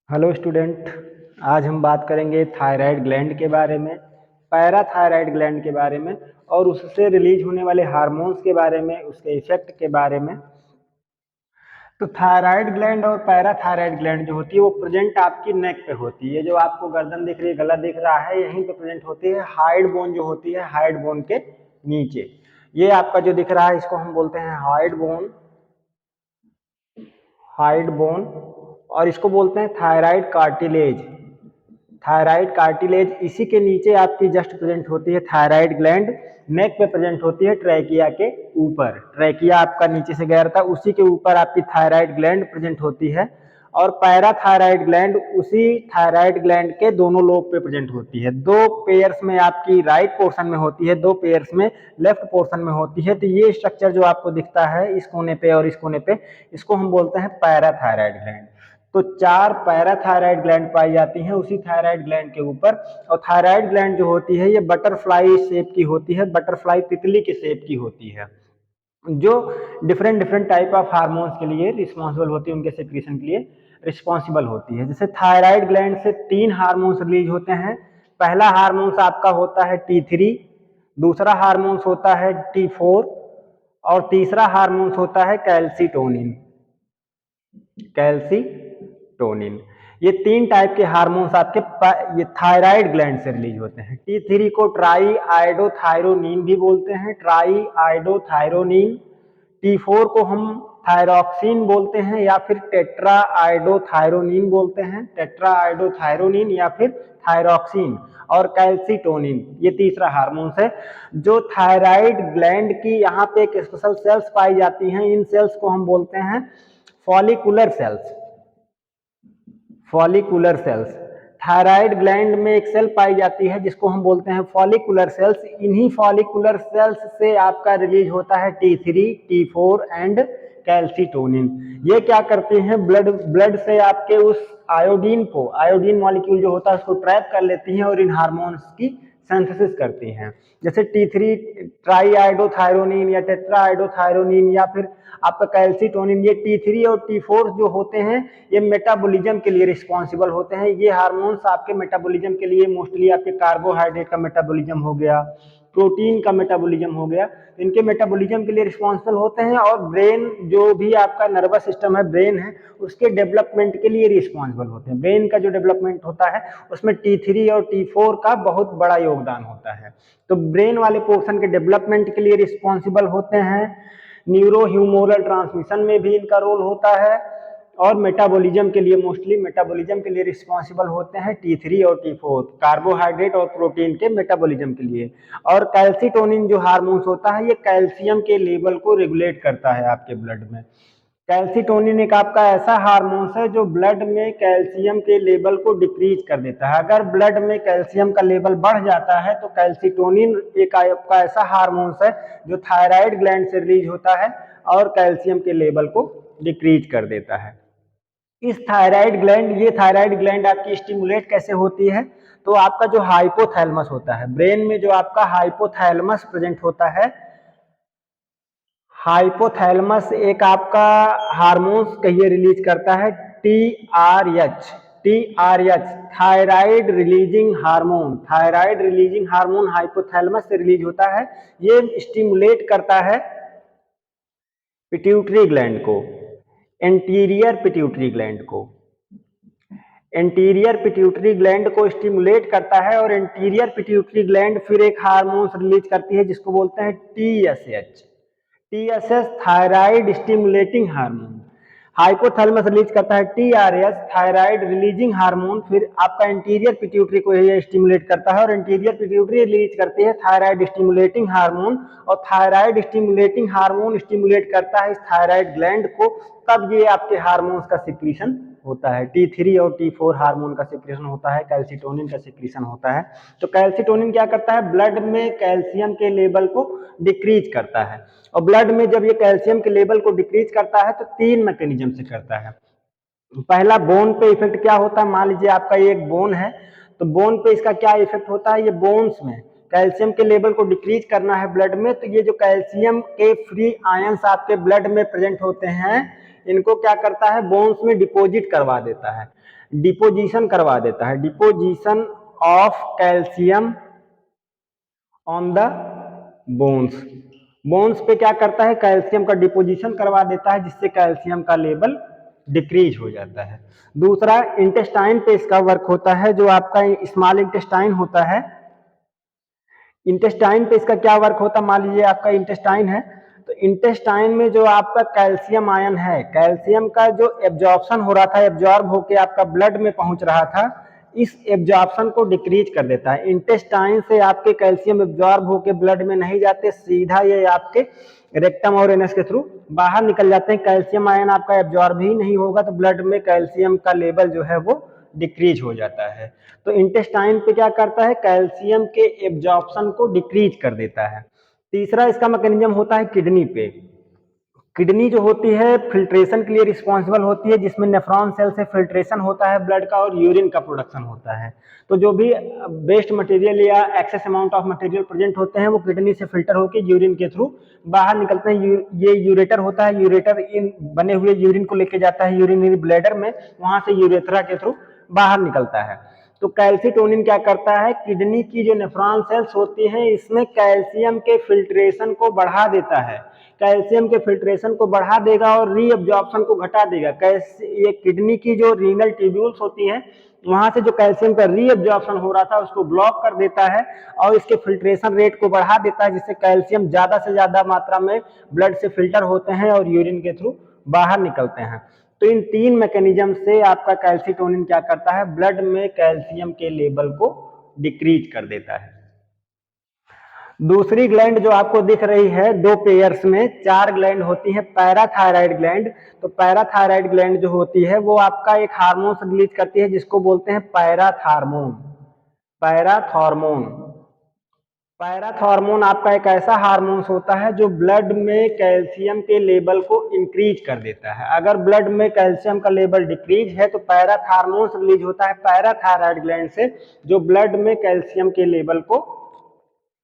Hello student. आज हम बात करेंगे थायराइड ग्लैंड के बारे में, पैराथायराइड ग्लैंड के बारे में और उससे रिलीज होने वाले हार्मोन्स के बारे में, उसके इफेक्ट के बारे में। तो थायराइड ग्लैंड और पैराथायराइड ग्लैंड जो होती है वो प्रेजेंट आपकी नेक पे होती है। जो आपको गर्दन दिख रही है, गला दिख रहा है, यहीं पे प्रेजेंट होती है। हाइड बोन जो होती है, हाइड बोन के नीचे ये आपका जो दिख रहा है इसको हम बोलते हैं हाइड बोन, हाइड बोन। और इसको बोलते हैं थायराइड कार्टिलेज। थायराइड कार्टिलेज इसी के नीचे आपकी जस्ट प्रेजेंट होती है। थायराइड ग्लैंड नेक पे प्रेजेंट होती है, ट्रैकिया के ऊपर। ट्रैकिया आपका नीचे से गया रहता है, उसी के ऊपर आपकी थायराइड ग्लैंड प्रेजेंट होती है। और पैराथायराइड ग्लैंड उसी थायराइड ग्लैंड के दोनों लोब पे प्रेजेंट होती है। दो पेयर्स में आपकी राइट पोर्शन में होती है, दो पेयर्स में लेफ्ट पोर्शन में होती है। तो ये स्ट्रक्चर जो आपको दिखता है इस कोने पे और इस कोने पे, इसको हम बोलते हैं पैराथायराइड ग्लैंड। तो 4 पैराथायराइड ग्लैंड पाई जाती हैं उसी थायराइड ग्लैंड के ऊपर। और थायराइड ग्लैंड जो होती है ये बटरफ्लाई शेप की होती है, बटरफ्लाई तितली के शेप की होती है, जो different different type of hormones के लिए रिस्पॉन्सिबल होती है, उनके सिक्रीशन के लिए रिस्पॉन्सिबल होती है। जैसे थायराइड ग्लैंड से 3 हार्मोन्स रिलीज होते हैं। पहला हार्मोन्स आपका होता है T3, दूसरा हार्मोन्स होता है T4 और तीसरा हार्मोन्स होता है कैल्सीटोनिन। कैल्सीटोनिन, ये 3 टाइप के हार्मोन्स आपके ये थायराइड ग्लैंड से रिलीज होते हैं। T3 को ट्राई आयोडोथायरोनिन भी बोलते हैं, ट्राई आयोडोथायरोनिन। T4 को हम थायरॉक्सिन बोलते हैं या फिर टेट्रा आयोडोथायरोनिन बोलते हैं, टेट्रा आयोडोथायरोनिन या फिर थायरॉक्सिन। और कैल्सीटोनिन ये तीसरा हार्मोन्स है। जो थायराइड ग्लैंड की यहाँ पे एक स्पेशल सेल्स पाई जाती हैं, इन सेल्स को हम बोलते हैं follicular cells. Follicular cells, thyroid gland में एक सेल पाई जाती है जिसको हम बोलते हैं फॉलिकुलर सेल्स। इन्हीं फॉलिकुलर सेल्स से आपका रिलीज होता है T3, T4 एंड कैल्सीटोनिन। ये क्या करते हैं, ब्लड से आपके उस आयोडीन को, आयोडीन मॉलिक्यूल जो होता है उसको ट्रैप कर लेती हैं और इन हार्मोन्स की सिंथेसिस करती हैं। जैसे T3 ट्राई आयोडोथायरोनिन या टेट्रा आयोडोथायरोनिन या फिर आपका कैल्सीटोनिन, ये T3 और T4 जो होते हैं ये मेटाबॉलिज्म के लिए रिस्पॉन्सिबल होते हैं। ये हार्मोन्स आपके मेटाबॉलिज्म के लिए मोस्टली आपके कार्बोहाइड्रेट का मेटाबॉलिज्म हो गया, प्रोटीन का मेटाबॉलिज्म हो गया, इनके मेटाबॉलिज्म के लिए रिस्पॉन्सिबल होते हैं। और ब्रेन जो भी आपका नर्वस सिस्टम है, ब्रेन है, उसके डेवलपमेंट के लिए रिस्पॉन्सिबल होते हैं। ब्रेन का जो डेवलपमेंट होता है उसमें T3 और T4 का बहुत बड़ा योगदान होता है। तो ब्रेन वाले पोर्शन के डेवलपमेंट के लिए रिस्पॉन्सिबल होते हैं। न्यूरो ह्यूमोरल ट्रांसमिशन में भी इनका रोल होता है। और मेटाबॉलिज्म के लिए, मोस्टली मेटाबॉलिज्म के लिए रिस्पॉन्सिबल होते हैं T3 और T4, कार्बोहाइड्रेट और प्रोटीन के मेटाबॉलिज्म के लिए। और कैल्सीटोनिन जो हार्मोन्स होता है ये कैल्शियम के लेवल को रेगुलेट करता है आपके ब्लड में। कैल्सीटोनिन एक आपका ऐसा हार्मोन्स है जो ब्लड में कैल्शियम के लेवल को डिक्रीज कर देता है। अगर ब्लड में कैल्शियम का लेवल बढ़ जाता है तो कैल्सीटोनिन एक आपका ऐसा हार्मोन्स है जो थायराइड ग्लैंड से रिलीज होता है और कैल्शियम के लेवल को डिक्रीज कर देता है। इस थायराइड ग्लैंड, ये थायराइड ग्लैंड आपकी स्टिमुलेट कैसे होती है, तो आपका जो हाइपोथैलेमस होता है, ब्रेन में जो आपका हाइपोथैलेमस प्रेजेंट होता है, हाइपोथैलेमस एक आपका हार्मोन्स कहिए रिलीज करता है TRH। TRH thyroid releasing hormone, thyroid releasing hormone hypothalamus से रिलीज होता है। ये स्टिमुलेट करता है पिट्यूटरी ग्लैंड को, एंटीरियर पिट्यूटरी ग्लैंड को, एंटीरियर पिट्यूटरी ग्लैंड को स्टिमुलेट करता है। और एंटीरियर पिट्यूटरी ग्लैंड फिर एक हार्मोन्स रिलीज करती है जिसको बोलते हैं TSH। TSH thyroid stimulating hormone. Hypothalamus release करता है TRS थायराइड रिलीजिंग हार्मोन, फिर आपका इंटीरियर पिट्यूटरी को ये स्टिमुलेट करता है और इंटीरियर पिट्यूटरी रिलीज करती है थायराइड स्टिमुलेटिंग हार्मोन। और थायराइड स्टिमुलेटिंग हार्मोन स्टिमुलेट करता है इस थायराइड ग्लैंड को, तब ये आपके हार्मोन्स का सिक्रीशन होता है। T3 और T4 हार्मोन का सिक्रीशन होता है, कैल्सीटोनिन का सिक्रीशन होता है। तो कैल्सीटोनिन क्या करता है, ब्लड में कैल्शियम के लेवल को डिक्रीज करता है। और ब्लड में जब ये कैल्शियम के लेवल को डिक्रीज करता है तो 3 मैकेनिज्म से करता है। पहला, बोन पे इफेक्ट क्या होता है, मान लीजिए आपका ये एक बोन है, तो बोन पे इसका क्या इफेक्ट होता है, ये बोन्स में कैल्शियम के लेवल को डिक्रीज करना है ब्लड में, तो ये जो कैल्शियम के फ्री आयंस आपके ब्लड में प्रेजेंट होते हैं इनको क्या करता है, बोन्स में डिपॉजिट करवा देता है, डिपोजिशन करवा देता है, deposition of calcium on the bones. Bones पे क्या करता है, कैल्शियम का डिपोजिशन करवा देता है, जिससे कैल्शियम का लेवल डिक्रीज हो जाता है। दूसरा, इंटेस्टाइन पे इसका वर्क होता है, जो आपका स्मॉल इंटेस्टाइन होता है। इंटेस्टाइन पे इसका क्या वर्क होता है, मान लीजिए आपका इंटेस्टाइन है, तो इंटेस्टाइन में जो आपका कैल्शियम आयन है, कैल्शियम का जो एब्जॉर्प्शन हो रहा था, एब्जॉर्ब होके आपका ब्लड में पहुंच रहा था, इस एब्जॉर्प्शन को डिक्रीज कर देता है। इंटेस्टाइन से आपके कैल्शियम एब्जॉर्ब होके ब्लड में नहीं जाते, सीधा ये आपके रेक्टम और एनस के थ्रू बाहर निकल जाते हैं। कैल्शियम आयन आपका एब्जॉर्ब ही नहीं होगा तो ब्लड में कैल्शियम का लेवल जो है वो डिक्रीज हो जाता है। तो इंटेस्टाइन पे क्या करता है, कैल्शियम के एब्जॉर्प्शन को डिक्रीज कर देता है। तीसरा इसका मैकेनिज्म होता है किडनी पे। किडनी जो होती है फिल्ट्रेशन के लिए रिस्पॉन्सिबल होती है, जिसमें नेफ्रॉन सेल से फिल्ट्रेशन होता है ब्लड का और यूरिन का प्रोडक्शन होता है। तो जो भी वेस्ट मटेरियल या excess amount of material present होते हैं वो किडनी से फिल्टर होकर यूरिन के थ्रू बाहर निकलते हैं। ये यूरेटर होता है, यूरेटर इन बने हुए यूरिन को लेके जाता है यूरिनरी ब्लैडर में, वहां से यूरेथ्रा के थ्रू बाहर निकलता है। तो कैल्सीटोनिन क्या करता है, किडनी की जो नेफ्रॉन सेल्स होती हैं इसमें कैल्शियम के फिल्ट्रेशन को बढ़ा देता है, कैल्शियम के फिल्ट्रेशन को बढ़ा देगा और रीअब्जॉर्प्शन को घटा देगा। ये किडनी की जो रीनल ट्यूब्यूल्स होती हैं वहां से जो कैल्शियम का रीअब्जॉर्प्शन हो रहा था उसको ब्लॉक कर देता है और इसके फिल्ट्रेशन रेट को बढ़ा देता है, जिससे कैल्शियम ज्यादा से ज्यादा मात्रा में ब्लड से फिल्टर होते हैं और यूरिन के थ्रू बाहर निकलते हैं। तो इन तीन मैकेनिज्म से आपका कैल्सीटोनिन क्या करता है, ब्लड में कैल्शियम के लेवल को डिक्रीज कर देता है। दूसरी ग्लैंड जो आपको दिख रही है, दो पेयर्स में 4 ग्लैंड होती है, पैराथायराइड ग्लैंड। तो पैराथायराइड ग्लैंड जो होती है वो आपका एक हार्मोन रिलीज करती है जिसको बोलते हैं पैराथार्मोन। पैराथॉर्मोन, पैराथॉर्मोन आपका एक ऐसा हार्मोन होता है जो ब्लड में कैल्शियम के लेवल को इंक्रीज कर देता है। अगर ब्लड में कैल्शियम का लेवल डिक्रीज है तो पैराथॉर्मोन रिलीज होता है पैराथायराइड ग्लैंड से, जो ब्लड में कैल्शियम के लेवल को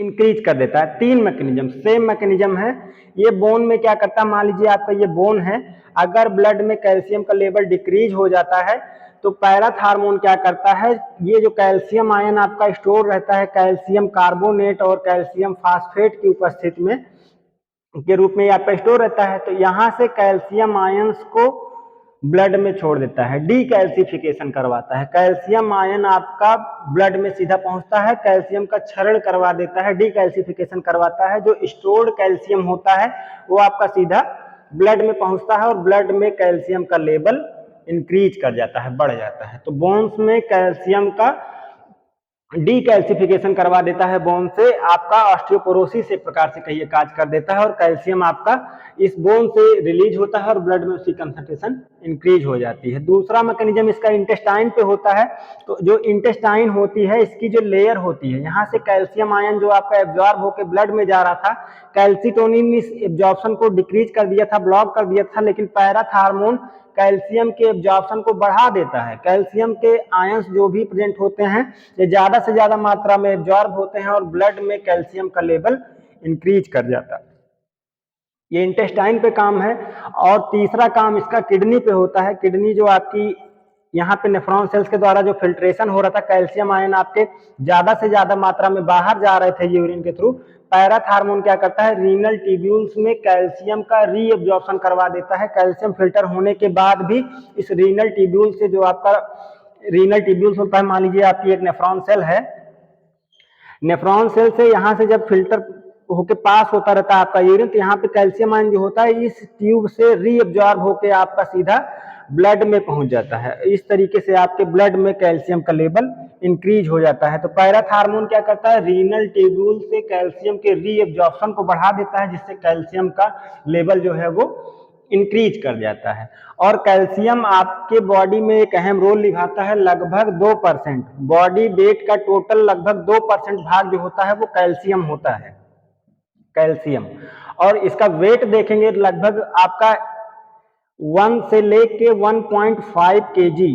इंक्रीज कर देता है। 3 मैकेनिज्म, सेम मैकेनिज्म है। ये बोन में क्या करता है, मान लीजिए आपका ये बोन है, अगर ब्लड में कैल्शियम का लेवल डिक्रीज हो जाता है तो पैराथॉर्मोन क्या करता है, ये जो कैल्शियम आयन आपका स्टोर रहता है कैल्शियम कार्बोनेट और कैल्शियम फास्फेट की उपस्थिति में के रूप में आपका स्टोर रहता है, तो यहाँ से कैल्शियम आयंस को ब्लड में छोड़ देता है, डीकैल्सिफिकेशन करवाता है। कैल्शियम आयन आपका ब्लड में सीधा पहुंचता है, कैल्शियम का क्षरण करवा देता है, डीकैल्सिफिकेशन करवाता है। जो स्टोर्ड कैल्शियम होता है वो आपका सीधा ब्लड में पहुंचता है और ब्लड में कैल्शियम का लेवल इंक्रीज कर जाता है, बढ़ जाता है। तो बोन्स में कैल्शियम का डीकैल्सिफिकेशन करवा देता है, बोन से आपका ऑस्टियोपोरोसिस एक प्रकार से कहिए काज कर देता है और कैल्शियम आपका इस बोन से रिलीज होता है और ब्लड में उसकी कंसंट्रेशन इंक्रीज हो जाती है। दूसरा मैकेनिज्म इसका इंटेस्टाइन पे होता है। तो जो इंटेस्टाइन होती है इसकी जो लेयर होती है, यहाँ से कैल्शियम आयन जो आपका एब्जॉर्ब होकर ब्लड में जा रहा था, कैल्सीटोनिन इस एब्जॉर्प्शन को डिक्रीज कर दिया था, ब्लॉक कर दिया था, लेकिन पैराथॉर्मोन कैल्शियम के एब्जॉर्प्शन को बढ़ा देता है। कैल्शियम के आयंस जो भी प्रेजेंट होते हैं ये ज्यादा से ज्यादा मात्रा में एब्जॉर्ब होते हैं और ब्लड में कैल्शियम का लेवल इंक्रीज कर जाता है। ये इंटेस्टाइन पे काम है। और तीसरा काम इसका किडनी पे होता है। किडनी जो आपकी यहाँ पे नेफ्रॉन सेल्स के द्वारा जो फिल्ट्रेशन हो रहा था, कैल्शियम आयन आपके ज्यादा से ज्यादा मात्रा में बाहर जा रहे थे यूरिन के थ्रू, पैराथॉर्मोन क्या करता है, रीनल ट्यूब्यूल्स में कैल्शियम का रीअब्जॉर्प्शन करवा देता है। कैल्शियम फिल्टर होने के बाद भी इस रीनल ट्यूब्यूल से जो आपका रीनल ट्यूब्यूल्स होता है, मान लीजिए आपकी एक नेफ्रॉन सेल है, नेफ्रॉन सेल से यहाँ से जब फिल्टर होके पास होता रहता है आपका यूरिन, तो यहाँ पे कैल्शियम आयन जो होता है इस ट्यूब से रीअब्जॉर्ब होके आपका सीधा ब्लड में पहुंच जाता है। इस तरीके से आपके ब्लड में कैल्शियम का लेवल इंक्रीज हो जाता है। तो पैराथॉर्मोन क्या करता है, रीनल ट्यूब्यूल से कैल्शियम के रीअब्जॉर्प्शन को बढ़ा देता है, जिससे कैल्शियम का लेवल जो है वो इंक्रीज कर जाता है। और कैल्शियम आपके बॉडी में एक अहम रोल निभाता है, लगभग 2%, बॉडी वेट का टोटल लगभग 2% भाग जो होता है वो कैल्शियम होता है, कैल्शियम। और इसका वेट देखेंगे लगभग आपका 1 से लेके 1.5 kg,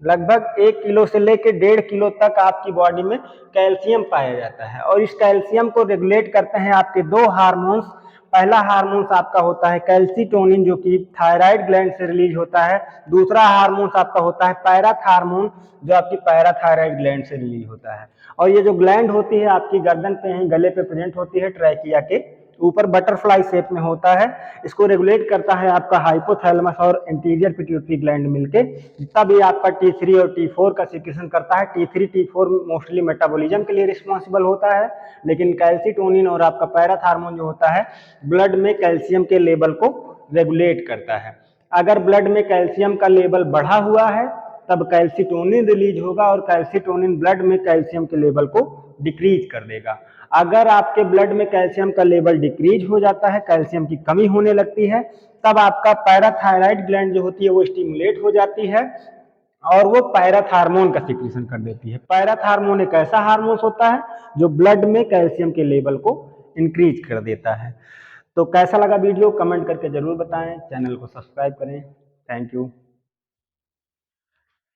लगभग 1 किलो से लेके 1.5 किलो तक आपकी बॉडी में कैल्शियम पाया जाता है। और इस कैल्शियम को रेगुलेट करते हैं आपके 2 हार्मोन्स, पहला हार्मोन्स आपका होता है कैल्सीटोनिन जो कि थायराइड ग्लैंड से रिलीज होता है। दूसरा हार्मोन्स आपका होता है पैराथार्मोन जो आपकी पैराथायराइड ग्लैंड से रिलीज होता है। और ये जो ग्लैंड होती है आपकी गर्दन पे ही गले पे प्रेजेंट होती है, ट्रैकिया के ऊपर बटरफ्लाई शेप में होता है। इसको रेगुलेट करता है आपका हाइपोथैलेमस और एंटीरियर पिट्यूटरी ग्लैंड मिलके, तब ये आपका T3 और T4 का सिक्रेशन करता है। T3 T4 मोस्टली मेटाबॉलिज्म के लिए रिस्पॉन्सिबल होता है, लेकिन कैल्सीटोनिन और आपका पैराथार्मोन जो होता है ब्लड में कैल्शियम के लेवल को रेगुलेट करता है। अगर ब्लड में कैल्शियम का लेवल बढ़ा हुआ है तब कैल्सीटोनिन रिलीज होगा और कैल्सीटोनिन ब्लड में कैल्शियम के लेवल को डिक्रीज कर देगा। अगर आपके ब्लड में कैल्शियम का लेवल डिक्रीज हो जाता है, कैल्शियम की कमी होने लगती है, तब आपका पैराथायराइड ग्लैंड जो होती है वो स्टिमुलेट हो जाती है और वो पैराथार्मोन का सिक्रेशन कर देती है। पैराथार्मोन एक ऐसा हार्मोन होता है जो ब्लड में कैल्शियम के लेवल को इंक्रीज कर देता है। तो कैसा लगा वीडियो कमेंट करके जरूर बताएं, चैनल को सब्सक्राइब करें। Thank you.